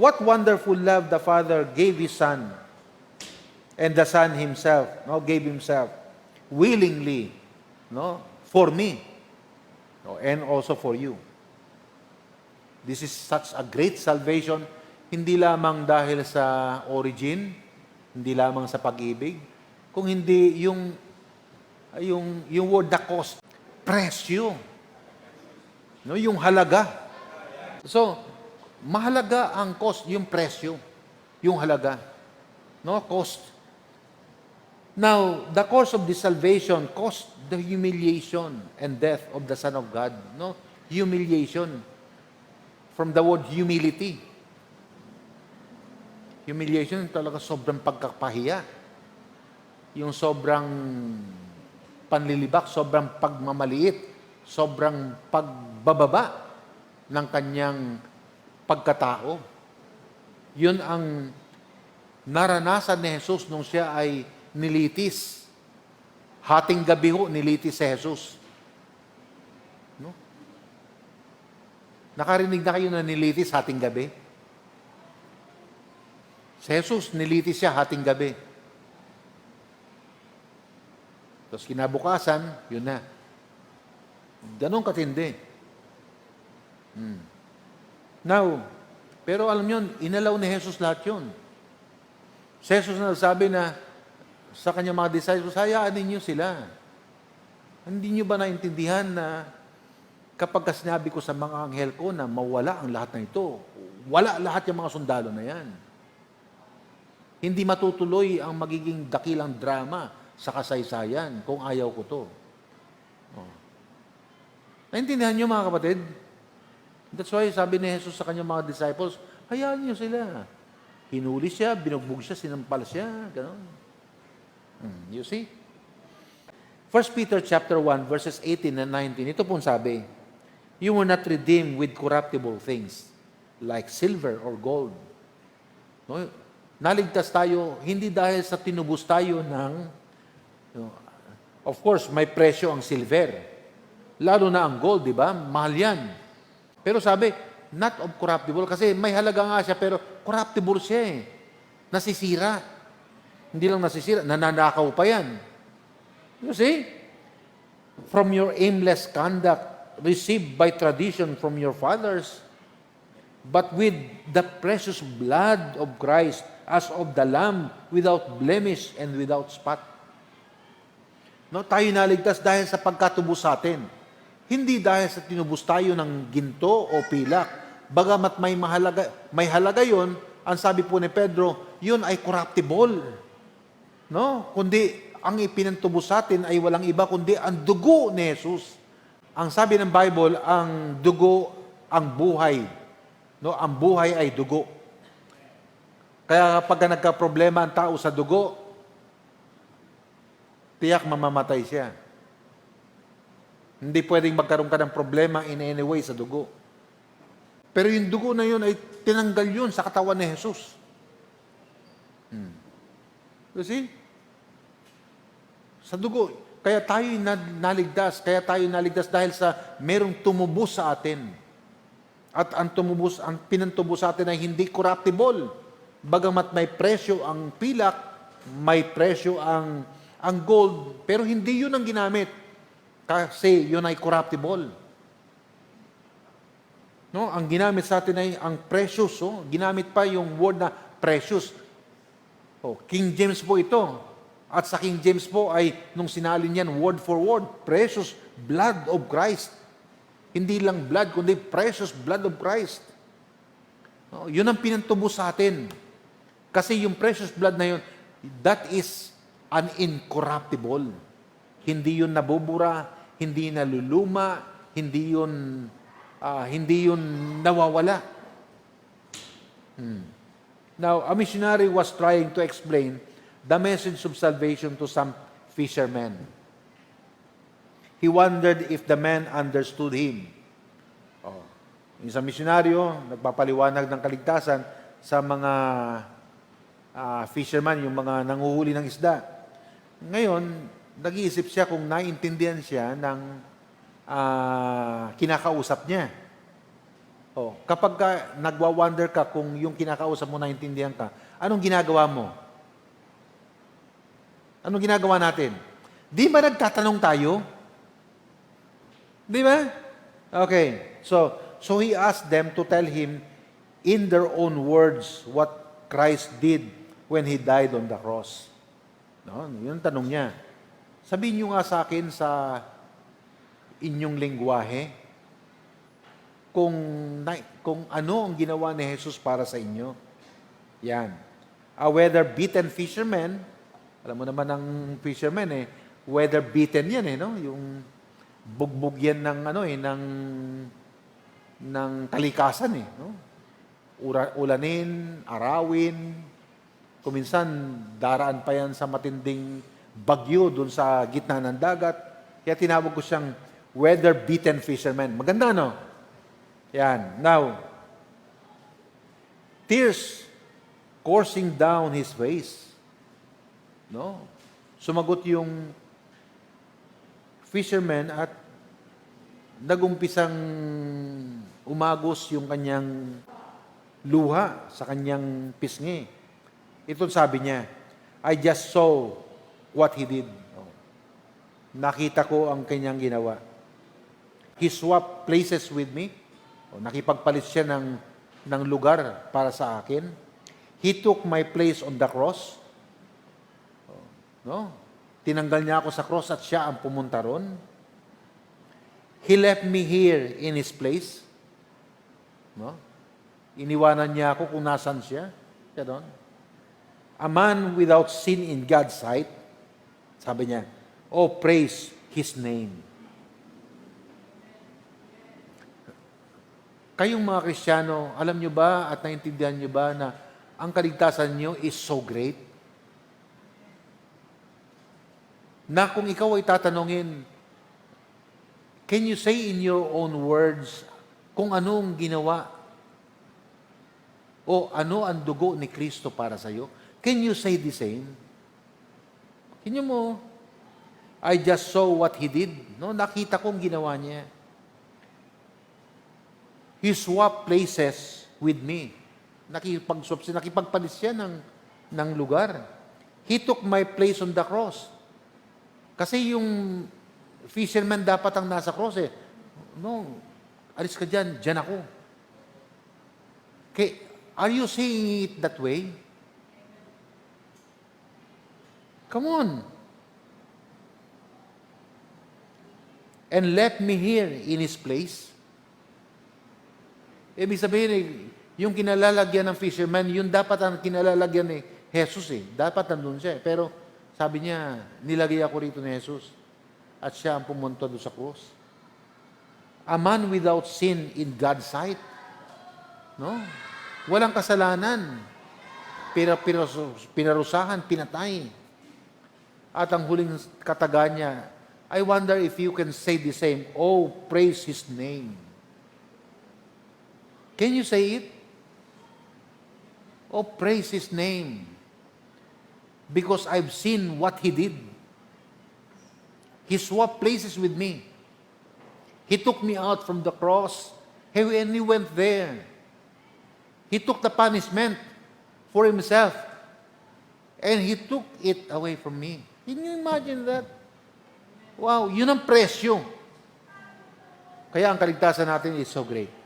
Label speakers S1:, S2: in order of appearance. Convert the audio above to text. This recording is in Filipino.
S1: what wonderful love the Father gave His Son, and the Son Himself, gave Himself willingly, for me, and also for you. This is such a great salvation, hindi lamang dahil sa origin, hindi lamang sa pag-ibig, kung hindi yung word the cost, presyo, yung halaga. So, mahalaga ang cost, yung presyo, yung halaga, cost. Now, the cost of this salvation cost the humiliation and death of the Son of God, humiliation, from the word humility. Humiliation, talaga sobrang pagkapahiya. Yung sobrang panlilibak, sobrang pagmamaliit, sobrang pagbababa ng kanyang pagkatao. Yun ang naranasan ni Jesus nung siya ay nilitis. Hating gabi ho, nilitis si Jesus. Nakarinig na kayo na nilitis hating gabi? Si Jesus, nilitis siya hating gabi. Tapos kinabukasan, yun na. Ganun katindi. Now, pero alam nyo, inalaw ni Jesus lahat yun. Si Jesus na sabi na sa kanyang mga disciples, hayaan ninyo sila. Hindi nyo ba naintindihan na kapag sinabi ko sa mga anghel ko na mawala ang lahat na ito, wala lahat yung mga sundalo na yan. Hindi matutuloy ang magiging dakilang drama sa kasaysayan kung ayaw ko to. Naintindihan nyo mga kapatid? That's why sabi ni Jesus sa kanyang mga disciples, hayaan nyo sila. Hinuli siya, binugbog siya, sinampal siya, gano'n. You see? 1 Peter chapter 1, verses 18 and 19, ito pong sabi, you were not redeemed with corruptible things, like silver or gold. Naligtas tayo, hindi dahil sa tinubos tayo ng, of course, may presyo ang silver. Lalo na ang gold, di ba? Mahal yan. Pero sabi, not of corruptible, kasi may halaga nga siya, pero corruptible siya eh. Nasisira. Hindi lang nasisira, nananakaw pa yan. You see? From your aimless conduct, received by tradition from your fathers, but with the precious blood of Christ, as of the Lamb, without blemish and without spot. Tayo naligtas dahil sa pagkatubos sa atin. Hindi dahil sa tinubos tayo ng ginto o pilak. Bagamat may halaga yun, ang sabi po ni Pedro, yun ay corruptible. Kundi ang ipinantubos sa atin ay walang iba kundi ang dugo ni Jesus. Ang sabi ng Bible, ang dugo, ang buhay. Ang buhay ay dugo. Kaya kapag nagka-problema ang tao sa dugo, tiyak mamamatay siya. Hindi pwedeng magkaroon ka ng problema in any way sa dugo. Pero yung dugo na yun ay tinanggal yun sa katawan ni Jesus. You see? Sa dugo. Kaya tayo naligtas. Kaya tayo naligtas dahil sa merong tumubos sa atin. At ang pinantubos sa atin ay hindi corruptible. Bagamat may presyo ang pilak, may presyo ang gold, pero hindi yun ang ginamit. Kasi yun ay corruptible. Ang ginamit sa atin ay ang precious. Ginamit pa yung word na precious. King James po ito. At sa King James po ay, nung sinalin yan, word for word, precious blood of Christ. Hindi lang blood, kundi precious blood of Christ. Yun ang pinantubos sa atin. Kasi yung precious blood na yun, that is an incorruptible. Hindi yun nabubura, hindi naluluma, hindi yun nawawala. Now, a missionary was trying to explain the message of salvation to some fishermen. He wondered if the men understood him. Isang misyonaryo, nagpapaliwanag ng kaligtasan sa mga fisherman, yung mga nanguhuli ng isda. Ngayon, nag-iisip siya kung naiintindihan siya ng kinakausap niya. Oh, kapag nagwa-wonder ka kung yung kinakausap mo naintindihan ka, anong ginagawa mo? Anong ginagawa natin? Di ba nagtatanong tayo? Di ba? Okay. So he asked them to tell him in their own words what Christ did when He died on the cross. No, yun ang tanong niya. Sabihin niyo nga sa akin sa inyong lengguwahe kung ano ang ginawa ni Jesus para sa inyo. Yan. Whether beaten fishermen, alam mo naman ang fishermen whether beaten yan no? Yung bugbog yan ng ng kalikasan no? Ulanin, arawin, kuminsan daraan pa yan sa matinding bagyo dun sa gitna ng dagat. Kaya tinawag ko siyang weather beaten fisherman. Maganda no? Yan. Now, tears coursing down his face. No? Sumagot yung fisherman at nagumpisang umagos yung kanyang luha sa kanyang pisngi. Ito sabi niya, I just saw what he did. Nakita ko ang kanyang ginawa. He swapped places with me. Nakipagpalit siya ng lugar para sa akin. He took my place on the cross. No? Tinanggal niya ako sa cross at siya ang pumunta ron. He left me here in His place. No? Iniwanan niya ako kung nasan siya. Ganon. A man without sin in God's sight. Sabi niya, oh, praise His name. Kayong mga Kristiyano, alam nyo ba at naintindihan nyo ba na ang kaligtasan nyo is so great? Na kung ikaw ay tatanungin, can you say in your own words kung anong ginawa o ano ang dugo ni Kristo para sa iyo? Can you say the same? Can you mo? I just saw what He did. No, nakita kong ginawa niya. He swapped places with me. Nakipagpalit siya ng lugar. He took my place on the cross. Kasi yung fisherman dapat ang nasa cross No, alis ka dyan ako. Okay, are you saying it that way? Come on. And left me here in His place. Ibig sabihin, yung kinalalagyan ng fisherman, yun dapat ang kinalalagyan ni Jesus Dapat nandun siya Pero sabi niya, nilagay ako rito ni Jesus. At siya ang pumunta doon sa cross. A man without sin in God's sight. No? Walang kasalanan. Pinarusahan, pinatay. At ang huling kataga niya, I wonder if you can say the same, oh, praise His name. Can you say it? Oh, praise His name. Because I've seen what He did. He swapped places with me. He took me out from the cross. And He went there. He took the punishment for Himself. And He took it away from me. Can you imagine that? Wow, yun ang presyo. Kaya ang kaligtasan natin is so great.